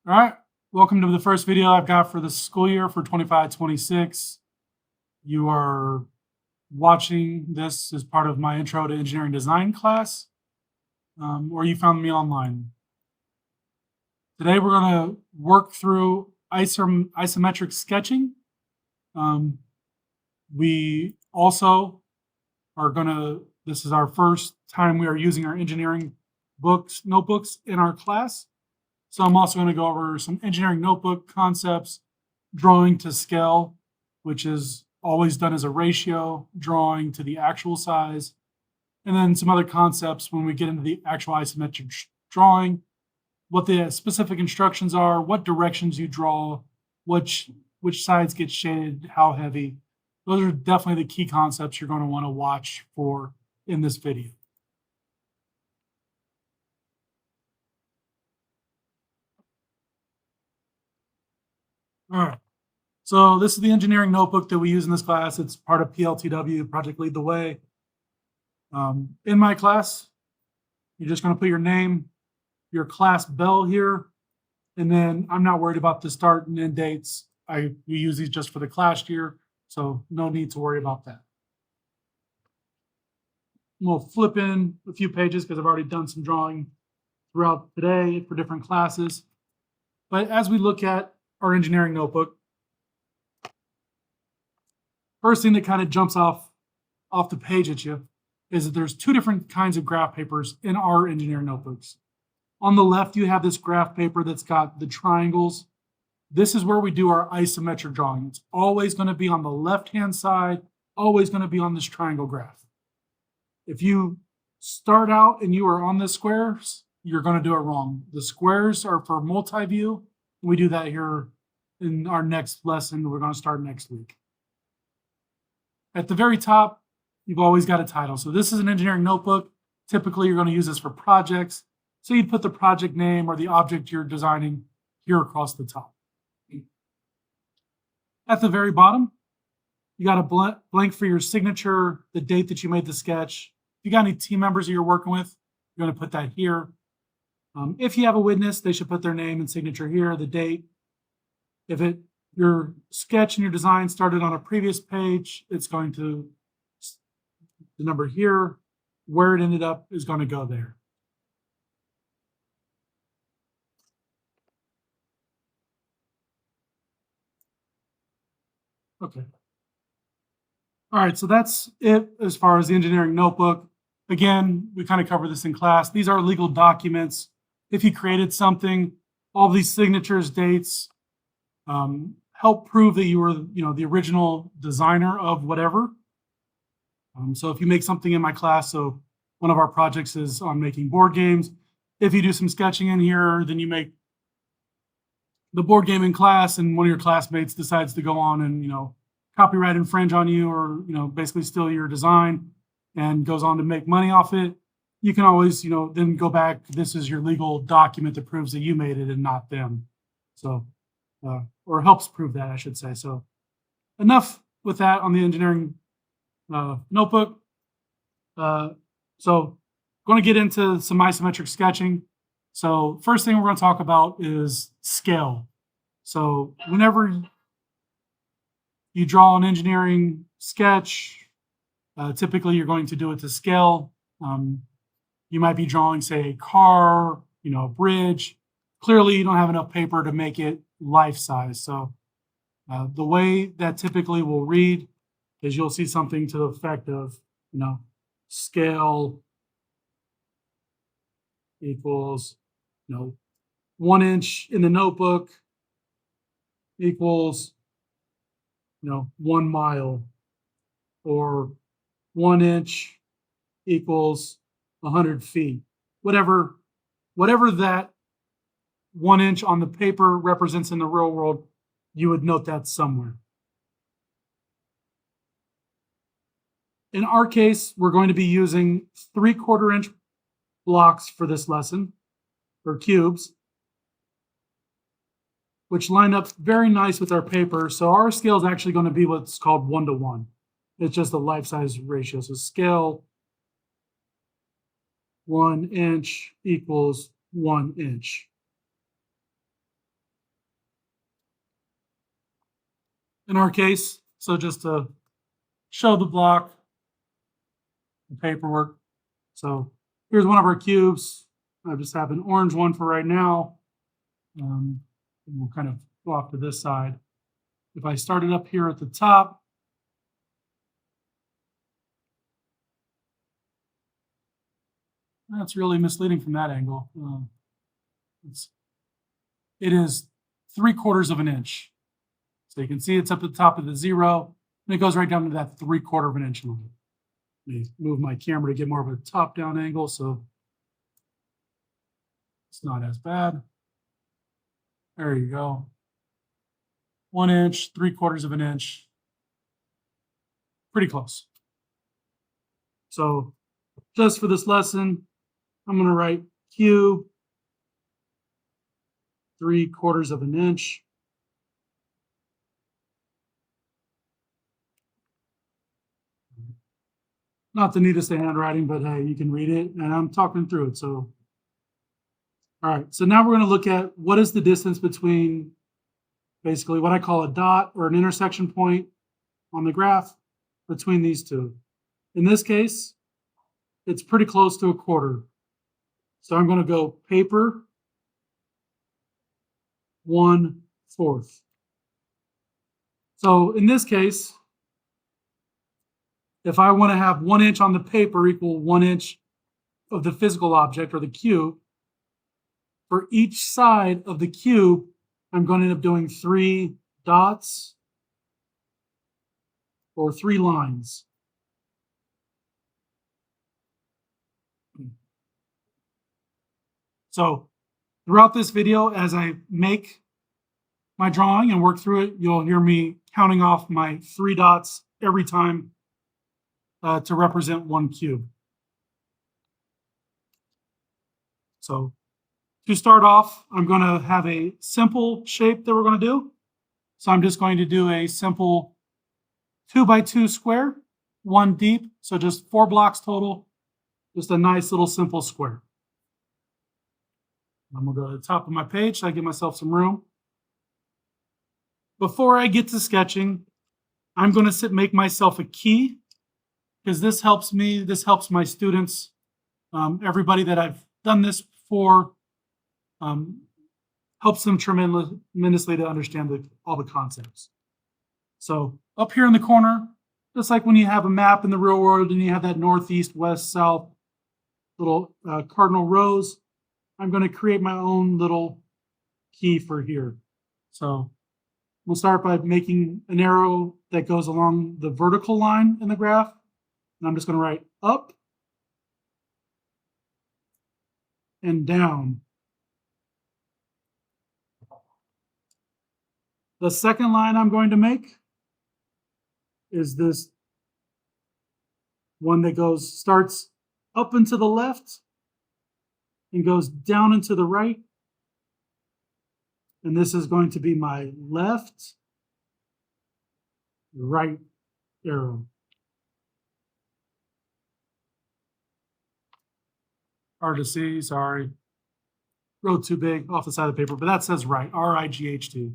All right, welcome to the first video I've got for the school year for 25-26. You are watching this as part of my intro to engineering design class, or you found me online. Today we're going to work through isometric sketching. We also are going to, this is our first time we are using our engineering notebooks in our class. So I'm also going to go over some engineering notebook concepts, drawing to scale, which is always done as a ratio, drawing to the actual size, and then some other concepts when we get into the actual isometric drawing, what the specific instructions are, what directions you draw, which sides get shaded, how heavy. Those are definitely the key concepts you're going to want to watch for in this video. All right, so this is the engineering notebook that we use in this class. It's part of PLTW, Project Lead the Way. In my class, you're just going to put your name, your class bell here, and then I'm not worried about the start and end dates. We use these just for the class year, so no need to worry about that. We'll flip in a few pages because I've already done some drawing throughout today for different classes. But as we look at our engineering notebook, first thing that kind of jumps off the page at you is that there's two different kinds of graph papers in our engineering notebooks. On the left, you have this graph paper that's got the triangles. This is where we do our isometric drawing. It's always going to be on the left-hand side, always going to be on this triangle graph. If you start out and you are on the squares, you're going to do it wrong. The squares are for multi-view. We do that here in our next lesson. We're going to start next week. At the very top, you've always got a title. So this is an engineering notebook. Typically, you're going to use this for projects. So you'd put the project name or the object you're designing here across the top. At the very bottom, you got a blank for your signature, the date that you made the sketch. If you got any team members that you're working with, you're going to put that here. If you have a witness, they should put their name and signature here, the date. If your sketch and your design started on a previous page, it's going to, the number here, where it ended up is going to go there. Okay. All right, so that's it as far as the engineering notebook. Again, we kind of cover this in class. These are legal documents. If you created something, all these signatures, dates, help prove that you were, the original designer of whatever. So if you make something in my class, so one of our projects is on making board games. If you do some sketching in here, then you make the board game in class, and one of your classmates decides to go on and, copyright infringe on you, or, basically steal your design and goes on to make money off it. You can always, then go back. This is your legal document that proves that you made it and not them. So, or helps prove that, I should say. So enough with that on the engineering notebook. So going to get into some isometric sketching. So first thing we're going to talk about is scale. So whenever you draw an engineering sketch, typically you're going to do it to scale. You might be drawing, say, a car, a bridge. Clearly, you don't have enough paper to make it life size. So the way that typically will read is you'll see something to the effect of, scale equals, 1 inch in the notebook equals, 1 mile, or 1 inch equals 100 feet. Whatever that 1 inch on the paper represents in the real world, you would note that somewhere. In our case, we're going to be using 3/4 inch blocks for this lesson, or cubes, which line up very nice with our paper. So our scale is actually going to be what's called 1:1. It's just a life size ratio. So scale 1 inch equals 1 inch. in our case. So just to show the block, the paperwork. So here's one of our cubes. I just have an orange one for right now. And we'll kind of go off to this side. If I started up here at the top, that's really misleading from that angle. It is 3/4 of an inch. So you can see it's up at the top of the 0, and it goes right down to that 3/4 of an inch line. Let me move my camera to get more of a top-down angle so it's not as bad. There you go. 1 inch, 3/4 of an inch. Pretty close. So just for this lesson, I'm going to write cube, 3/4 of an inch. Not the neatest of handwriting, but hey, you can read it, and I'm talking through it. So, all right. So now we're going to look at what is the distance between basically what I call a dot or an intersection point on the graph between these two. In this case, it's pretty close to 1/4. So I'm going to go paper 1/4. So in this case, if I want to have 1 inch on the paper equal 1 inch of the physical object or the cube, for each side of the cube, I'm going to end up doing 3 dots or 3 lines. So throughout this video, as I make my drawing and work through it, you'll hear me counting off my 3 dots every time to represent 1 cube. So to start off, I'm going to have a simple shape that we're going to do. So I'm just going to do a simple 2x2 square, 1 deep. So just 4 blocks total, just a nice little simple square. I'm going to go to the top of my page so I give myself some room. Before I get to sketching, I'm going to make myself a key, because this helps me, this helps my students, everybody that I've done this for, helps them tremendously to understand all the concepts. So up here in the corner, just like when you have a map in the real world and you have that northeast, west, south little cardinal rows, I'm going to create my own little key for here. So we'll start by making an arrow that goes along the vertical line in the graph. And I'm just going to write up and down. The second line I'm going to make is this one that starts up and to the left and goes down and to the right. And this is going to be my left, right arrow. Hard to see, sorry. Wrote too big off the side of the paper, but that says right, R-I-G-H-T.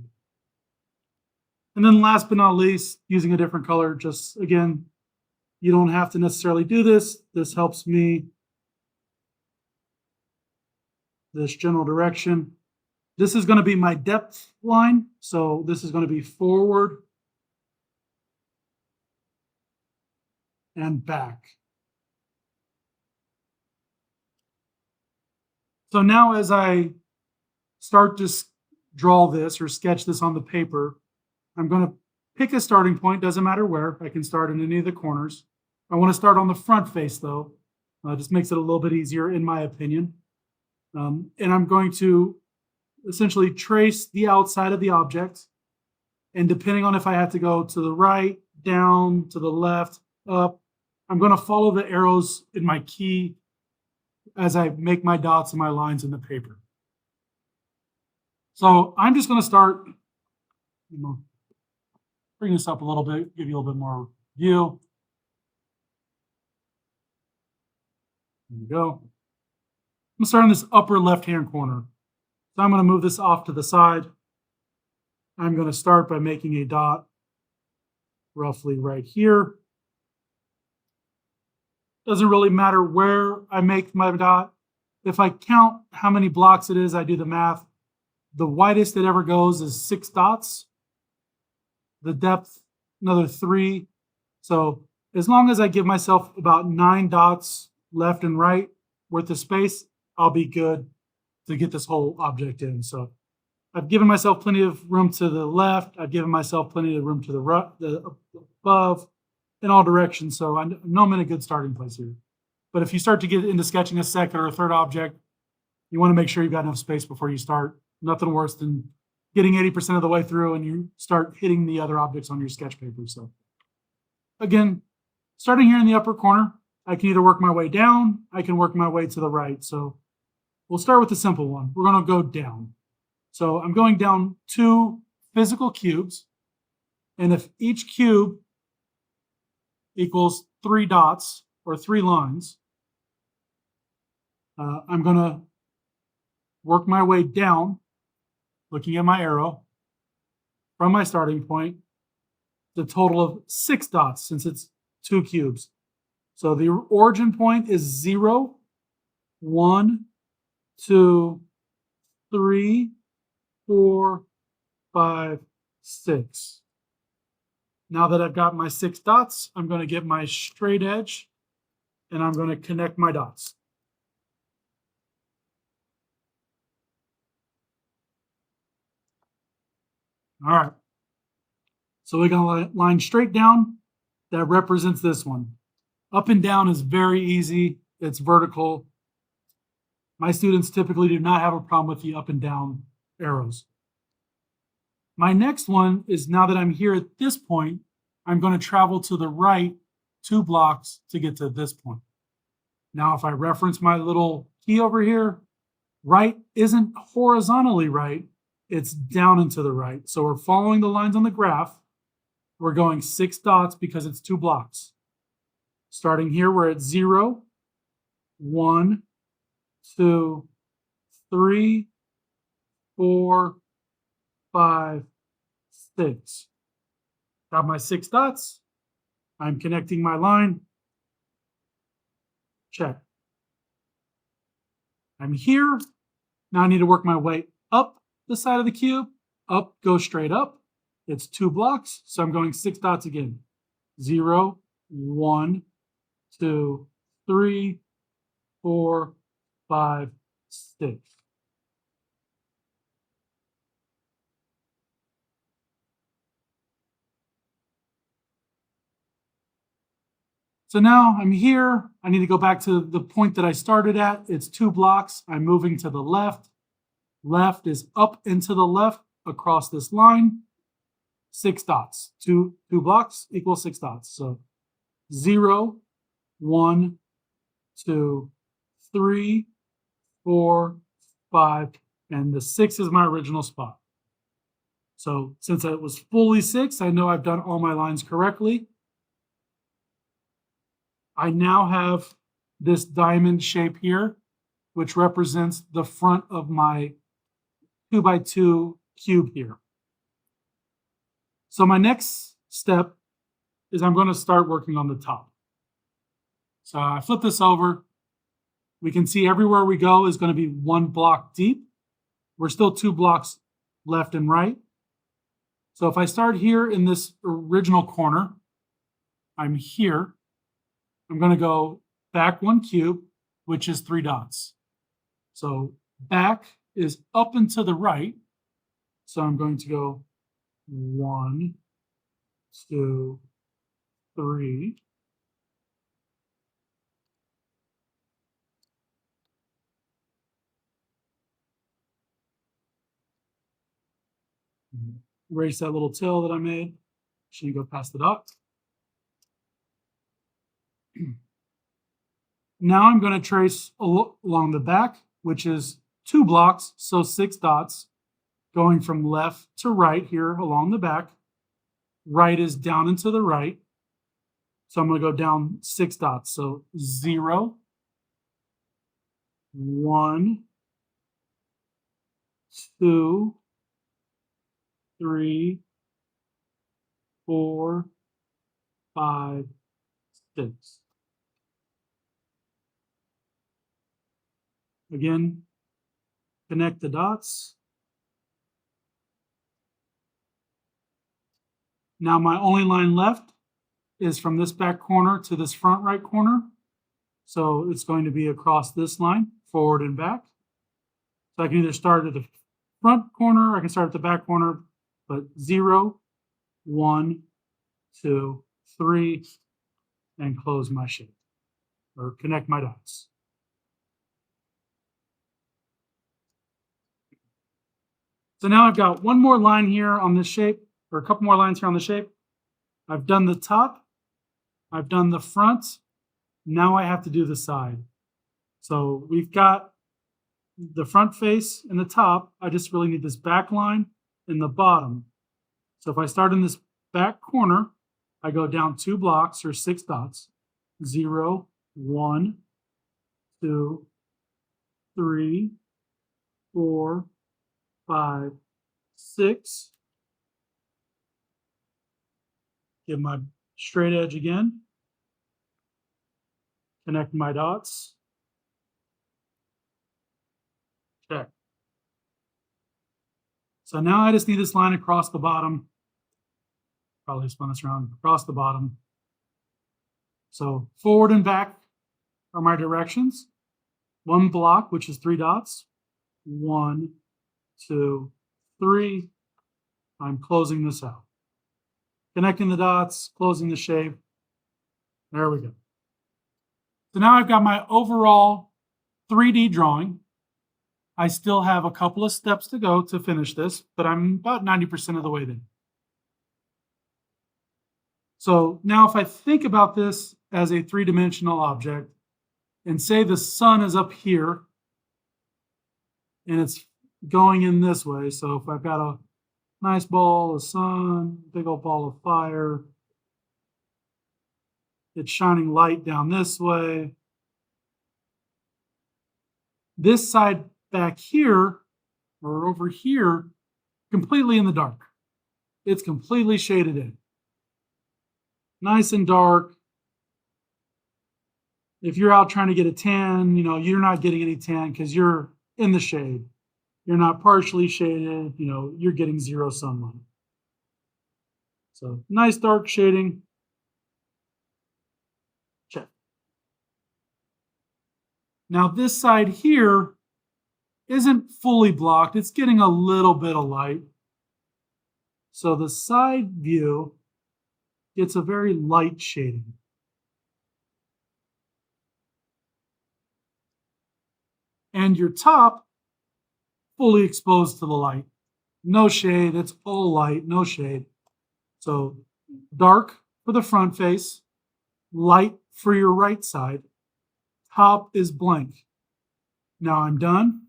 And then last but not least, using a different color, just again, you don't have to necessarily do this. This helps me, this general direction. This is going to be my depth line. So this is going to be forward and back. So now as I start to draw this or sketch this on the paper, I'm going to pick a starting point, doesn't matter where. I can start in any of the corners. I want to start on the front face though. Just makes it a little bit easier in my opinion. And I'm going to essentially trace the outside of the object. And depending on if I have to go to the right, down, to the left, up, I'm going to follow the arrows in my key as I make my dots and my lines in the paper. So I'm just going to start, bring this up a little bit, give you a little bit more view. There we go. I'm going to start in this upper left-hand corner. So I'm going to move this off to the side. I'm going to start by making a dot roughly right here. Doesn't really matter where I make my dot. If I count how many blocks it is, I do the math. The widest it ever goes is 6 dots. The depth, another 3. So as long as I give myself about 9 dots left and right worth of space, I'll be good to get this whole object in. So I've given myself plenty of room to the left. I've given myself plenty of room to the above, in all directions. So I know I'm in a good starting place here. But if you start to get into sketching a second or a third object, you want to make sure you've got enough space before you start. Nothing worse than getting 80% of the way through and you start hitting the other objects on your sketch paper. So again, starting here in the upper corner, I can either work my way down, I can work my way to the right. So we'll start with the simple one. We're going to go down. So I'm going down 2 physical cubes. And if each cube equals 3 dots or 3 lines, I'm going to work my way down, looking at my arrow, from my starting point, the total of 6 dots since it's 2 cubes. So the origin point is 0, 1, 2, 3, 4, 5, 6. Now that I've got my 6 dots, I'm going to get my straight edge and I'm going to connect my dots. All right. So we're going to line straight down. That represents this one. Up and down is very easy. It's vertical. My students typically do not have a problem with the up and down arrows. My next one is, now that I'm here at this point, I'm going to travel to the right 2 blocks to get to this point. Now, if I reference my little key over here, right isn't horizontally right, it's down and to the right. So we're following the lines on the graph. We're going 6 dots because it's 2 blocks. Starting here, we're at 0, 1, 2, 3, 4, 5, 6. Got my 6 dots. I'm connecting my line. Check. I'm here. Now I need to work my way up the side of the cube. Up, go straight up. It's 2 blocks, so I'm going 6 dots again. 0, 1, 2, 3, 4, 5, 6. So now I'm here. I need to go back to the point that I started at. It's 2 blocks. I'm moving to the left. Left is up and to the left across this line. 6 dots. Two blocks equals 6 dots. So 0, 1, 2, 3, 4, 5, and the 6 is my original spot. So since it was fully 6, I know I've done all my lines correctly. I now have this diamond shape here, which represents the front of my 2x2 cube here. So my next step is I'm going to start working on the top. So I flip this over. We can see everywhere we go is going to be 1 block deep. We're still 2 blocks left and right. So if I start here in this original corner, I'm here. I'm going to go back 1 cube, which is 3 dots. So back is up and to the right. So I'm going to go 1, 2, 3. Erase that little till that I made. Should you go past the dot? Now I'm going to trace along the back, which is 2 blocks, so 6 dots, going from left to right here along the back. Right is down and to the right. So I'm going to go down 6 dots. So 0, 1, 2, 3, 4, 5, 6. Again, connect the dots. Now my only line left is from this back corner to this front right corner. So it's going to be across this line, forward and back. So I can either start at the front corner, I can start at the back corner, but 0, 1, 2, 3, and close my shape or connect my dots. So now I've got one more line here on this shape, or a couple more lines here on the shape. I've done the top, I've done the front. Now I have to do the side. So we've got the front face and the top. I just really need this back line and the bottom. So if I start in this back corner, I go down 2 blocks or 6 dots. 0, 1, 2, 3, 4, 5, 6. Give my straight edge again. Connect my dots. Check. So now I just need this line across the bottom. Probably spun this around across the bottom. So forward and back are my directions. 1 block, which is 3 dots. 1, 2, 3. I'm closing this out. Connecting the dots, closing the shape. There we go. So now I've got my overall 3D drawing. I still have a couple of steps to go to finish this, but I'm about 90% of the way there. So now if I think about this as a 3-dimensional object, and say the sun is up here, and it's going in this way. So if I've got a nice ball of sun, big old ball of fire, it's shining light down this way. This side back here, or over here, completely in the dark. It's completely shaded in. Nice and dark. If you're out trying to get a tan, you're not getting any tan because you're in the shade. You're not partially shaded, you're getting 0 sunlight. So nice dark shading. Check. Now this side here isn't fully blocked. It's getting a little bit of light. So the side view gets a very light shading. And your top fully exposed to the light. No shade, it's all light, no shade. So dark for the front face, light for your right side, top is blank. Now I'm done.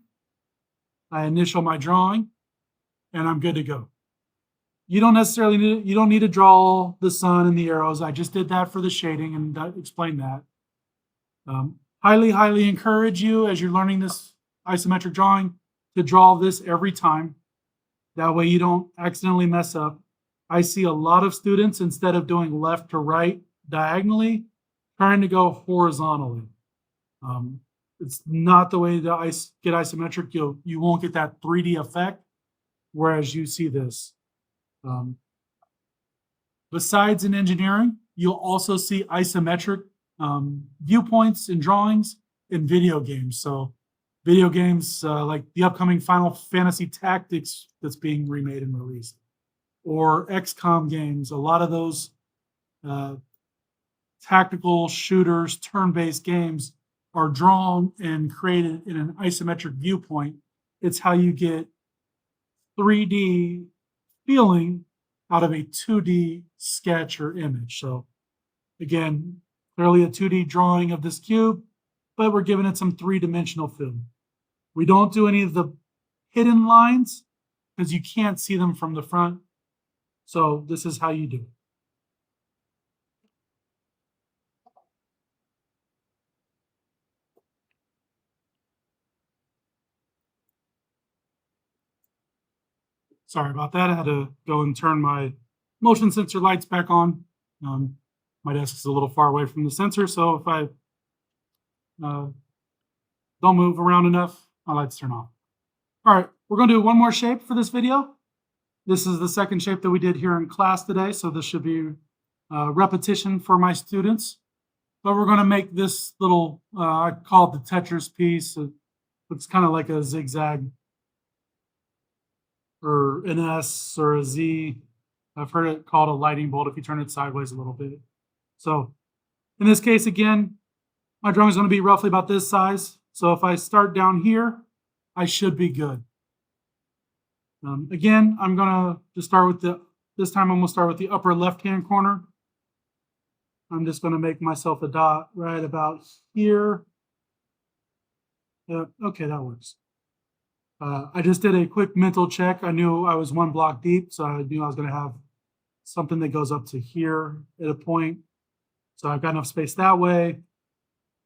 I initial my drawing, and I'm good to go. You don't necessarily need to draw the sun and the arrows. I just did that for the shading and explained that. Highly encourage you as you're learning this isometric drawing to draw this every time. That way you don't accidentally mess up. I see a lot of students, instead of doing left to right diagonally, trying to go horizontally. It's not the way to get isometric. You won't get that 3D effect, whereas you see this. Besides in engineering, you'll also see isometric viewpoints in drawings in video games. So video games like the upcoming Final Fantasy Tactics that's being remade and released, or XCOM games. A lot of those tactical shooters, turn-based games are drawn and created in an isometric viewpoint. It's how you get 3D feeling out of a 2D sketch or image. So again, clearly a 2D drawing of this cube, but we're giving it some 3-dimensional feel. We don't do any of the hidden lines because you can't see them from the front. So this is how you do it. Sorry about that. I had to go and turn my motion sensor lights back on. My desk is a little far away from the sensor, so if I don't move around enough, my lights turn off. All right, we're going to do one more shape for this video. This is the second shape that we did here in class today, so this should be repetition for my students. But we're going to make this little, I call it the Tetris piece. It's kind of like a zigzag or an S or a Z. I've heard it called a lightning bolt if you turn it sideways a little bit. So in this case, again, my drawing is going to be roughly about this size. So if I start down here, I should be good. Again, I'm going to just start with this time I'm going to start with the upper left-hand corner. I'm just going to make myself a dot right about here. Yep, okay, that works. I just did a quick mental check. I knew I was one block deep, so I knew I was going to have something that goes up to here at a point. So I've got enough space that way.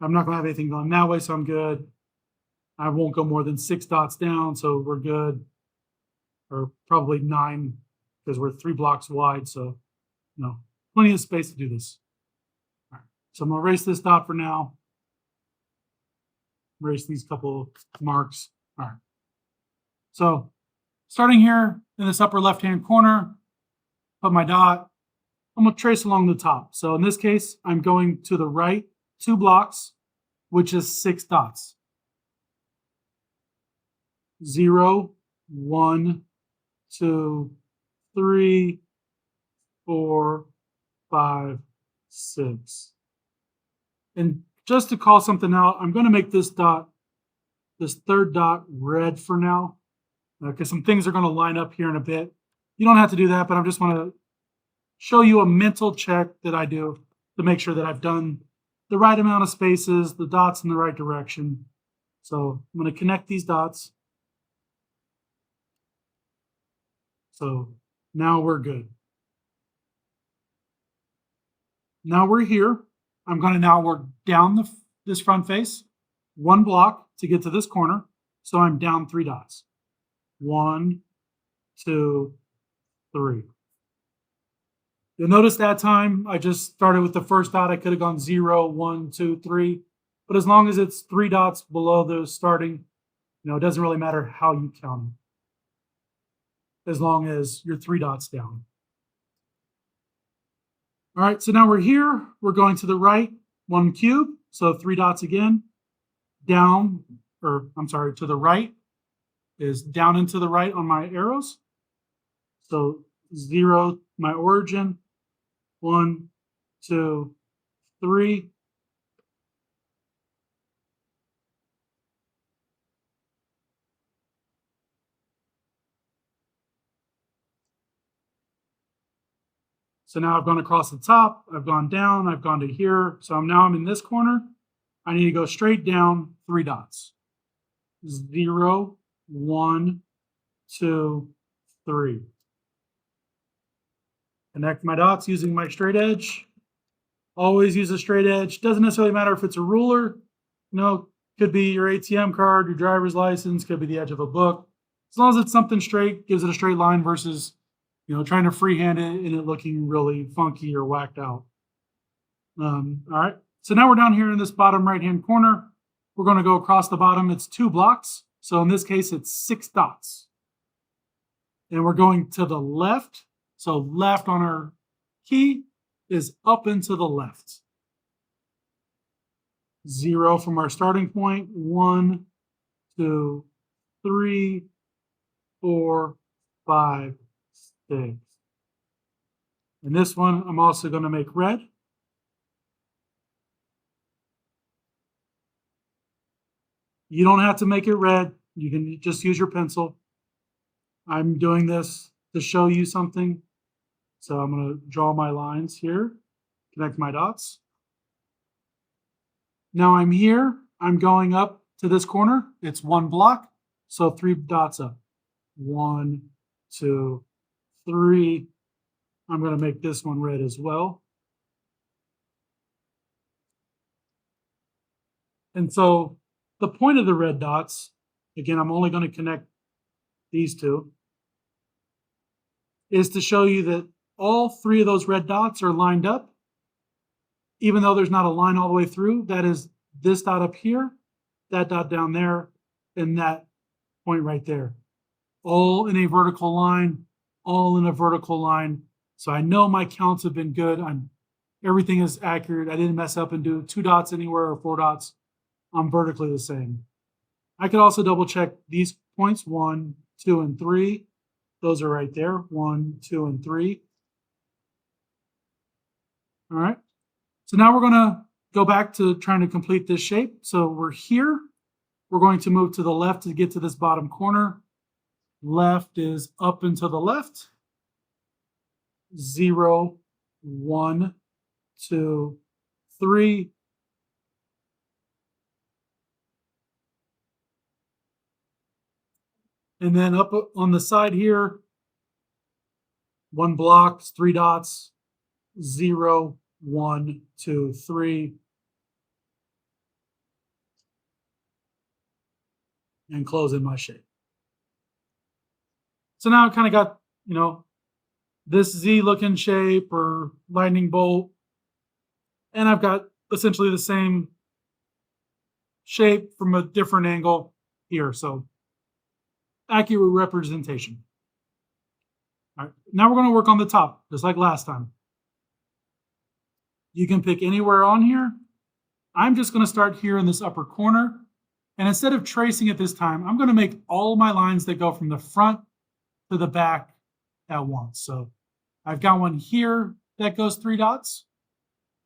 I'm not going to have anything going that way, so I'm good. I won't go more than 6 dots down, so we're good. Or probably 9, because we're 3 blocks wide, so plenty of space to do this. All right, so I'm going to erase this dot for now. Erase these couple marks. All right. So starting here in this upper left-hand corner, put my dot. I'm going to trace along the top. So in this case, I'm going to the right 2 blocks, which is 6 dots. 0, 1, 2, 3, 4, 5, 6. And just to call something out, I'm going to make this dot, this third dot, red for now, because some things are going to line up here in a bit. You don't have to do that, but I just want to show you a mental check that I do to make sure that I've done the right amount of spaces, the dots in the right direction. So I'm going to connect these dots. So now we're good. Now we're here. I'm going to now work down this front face, 1 block to get to this corner. So I'm down 3 dots. 1, 2, 3. You'll notice that time I just started with the first dot. I could have gone 0, 1, 2, 3. But as long as it's 3 dots below those starting, it doesn't really matter how you count them, as long as you're 3 dots down. All right, so now we're here. We're going to the right 1 cube. So 3 dots again. Down, or I'm sorry, to the right is down and to the right on my arrows. So 0, my origin. 1, 2, 3. So now I've gone across the top, I've gone down, I've gone to here. So now I'm in this corner. I need to go straight down 3 dots. 0, 1, 2, 3. Connect my dots using my straight edge. Always use a straight edge. Doesn't necessarily matter if it's a ruler. Could be your ATM card, your driver's license, could be the edge of a book. As long as it's something straight, gives it a straight line versus trying to freehand it and it looking really funky or whacked out. All right. So now we're down here in this bottom right-hand corner. We're going to go across the bottom. It's 2 blocks. So in this case, it's 6 dots. And we're going to the left. So left on our key is up and to the left. 0 from our starting point. 1, 2, 3, 4, 5, 6. And this one, I'm also going to make red. You don't have to make it red. You can just use your pencil. I'm doing this to show you something. So I'm going to draw my lines here, connect my dots. Now I'm here. I'm going up to this corner. It's 1 block. So 3 dots up. 1, 2, 3. I'm going to make this one red as well. And so the point of the red dots, again, I'm only going to connect these 2, is to show you that all 3 of those red dots are lined up even though there's not a line all the way through, that is this dot up here, that dot down there, and that point right there. All in a vertical line, all in a vertical line. So I know my counts have been good. Everything is accurate. I didn't mess up and do 2 dots anywhere or 4 dots. I'm vertically the same. I could also double check these points, 1, 2, and 3. Those are right there, 1, 2, and 3. All right. So now we're going to go back to trying to complete this shape. So we're here. We're going to move to the left to get to this bottom corner. Left is up and to the left. 0, 1, 2, 3. And then up on the side here, 1 block, 3 dots, 0, 1, 2, 3. And close in my shape. So now I kind of got, this Z looking shape or lightning bolt. And I've got essentially the same shape from a different angle here. So accurate representation. All right, now we're going to work on the top, just like last time. You can pick anywhere on here. I'm just going to start here in this upper corner. And instead of tracing it this time, I'm going to make all my lines that go from the front to the back at once. So I've got one here that goes 3 dots.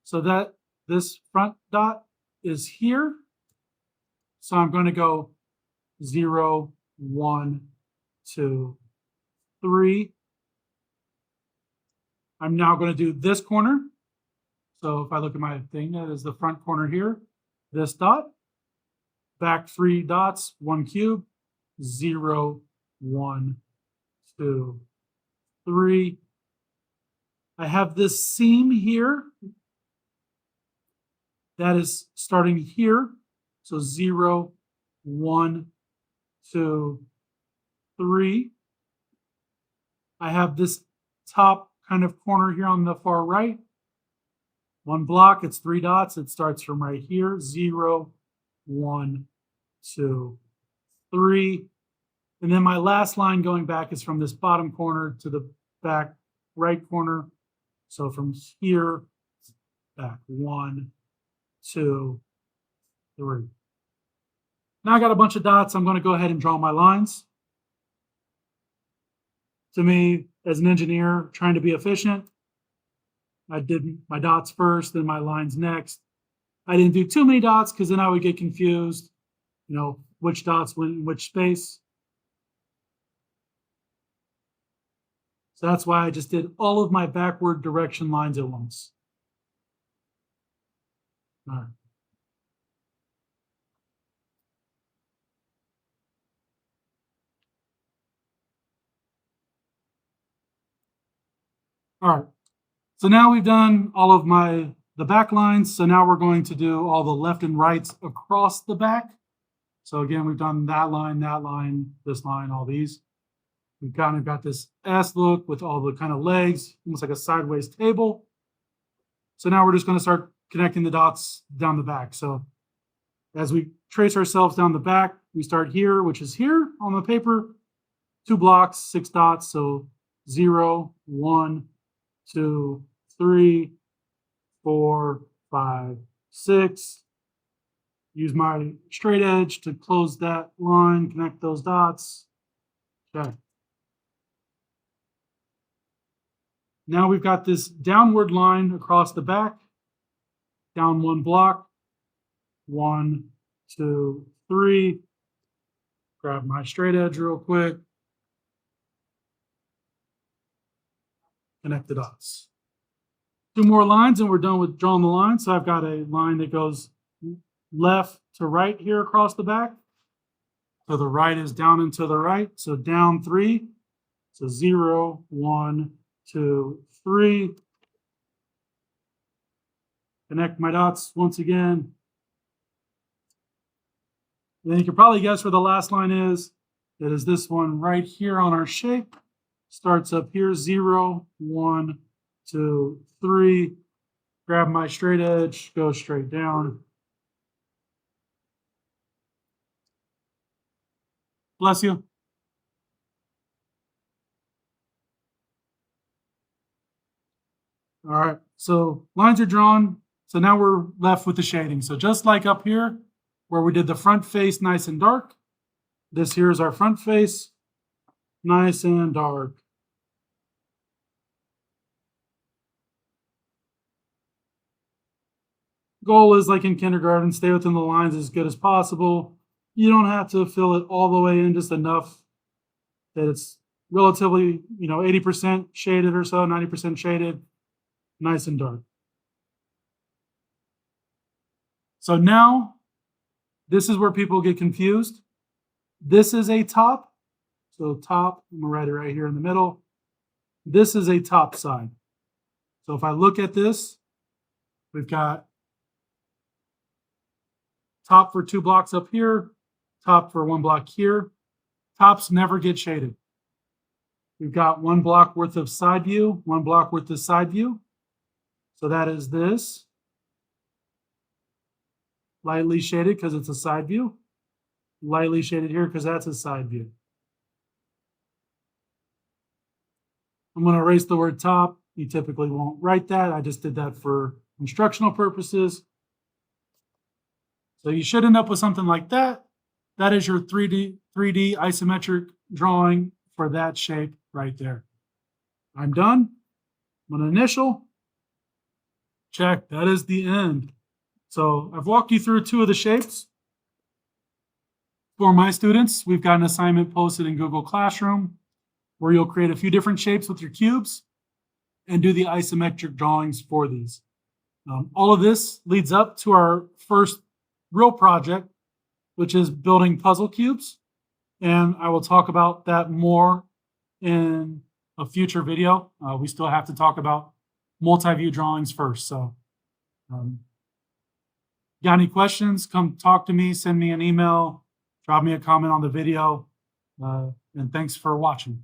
So that this front dot is here. So I'm going to go 0, 1, 2, 3. I'm now going to do this corner. So if I look at my thing, that is the front corner here. This dot. Back 3 dots, 1 cube, 0, 1, 2, 3. I have this seam here that is starting here. So 0, 1, 2, 3. I have this top kind of corner here on the far right. 1 block, it's 3 dots. It starts from right here, 0, 1, 2, 3. And then my last line going back is from this bottom corner to the back right corner. So from here, back 1, 2, 3. Now I got a bunch of dots. I'm going to go ahead and draw my lines. To me, as an engineer, trying to be efficient, I did my dots first, then my lines next. I didn't do too many dots because then I would get confused, which dots went in which space. So that's why I just did all of my backward direction lines at once. All right. All right. So now we've done all of the back lines. So now we're going to do all the left and rights across the back. So again, we've done that line, this line, all these. We've kind of got this S look with all the kind of legs, almost like a sideways table. So now we're just going to start connecting the dots down the back. So as we trace ourselves down the back, we start here, which is here on the paper, 2 blocks, 6 dots. So 0, 1, 2, 3, 4, 5, 6. Use my straight edge to close that line, connect those dots. Okay. Now we've got this downward line across the back, down 1 block, 1, 2, 3. Grab my straight edge real quick. Connect the dots. 2 more lines and we're done with drawing the line. So I've got a line that goes left to right here across the back. So the right is down and to the right. So down 3. So 0, 1, 2, 3. Connect my dots once again. And then you can probably guess where the last line is. It is this one right here on our shape. Starts up here, 0, 1, 2, 3. grab my straight edge, go straight down. Bless you. All right, so lines are drawn. So now we're left with the shading. So just like up here, where we did the front face nice and dark, this here is our front face, nice and dark. Goal is, like in kindergarten, stay within the lines as good as possible. You don't have to fill it all the way in, just enough that it's relatively, 80% shaded or so, 90% shaded, nice and dark. So now, this is where people get confused. This is a top. So top, I'm gonna write it right here in the middle. This is a top side. So if I look at this, we've got top for 2 blocks up here, top for 1 block here. Tops never get shaded. We've got 1 block worth of side view, 1 block worth of side view. So that is this. Lightly shaded because it's a side view. Lightly shaded here because that's a side view. I'm going to erase the word top. You typically won't write that. I just did that for instructional purposes. So you should end up with something like that. That is your 3D isometric drawing for that shape right there. I'm done. I'm going to initial. Check. That is the end. So I've walked you through 2 of the shapes. For my students, we've got an assignment posted in Google Classroom where you'll create a few different shapes with your cubes and do the isometric drawings for these. All of this leads up to our first real project, which is building puzzle cubes. And I will talk about that more in a future video. We still have to talk about multi-view drawings first. So got any questions, come talk to me, send me an email, drop me a comment on the video. And thanks for watching.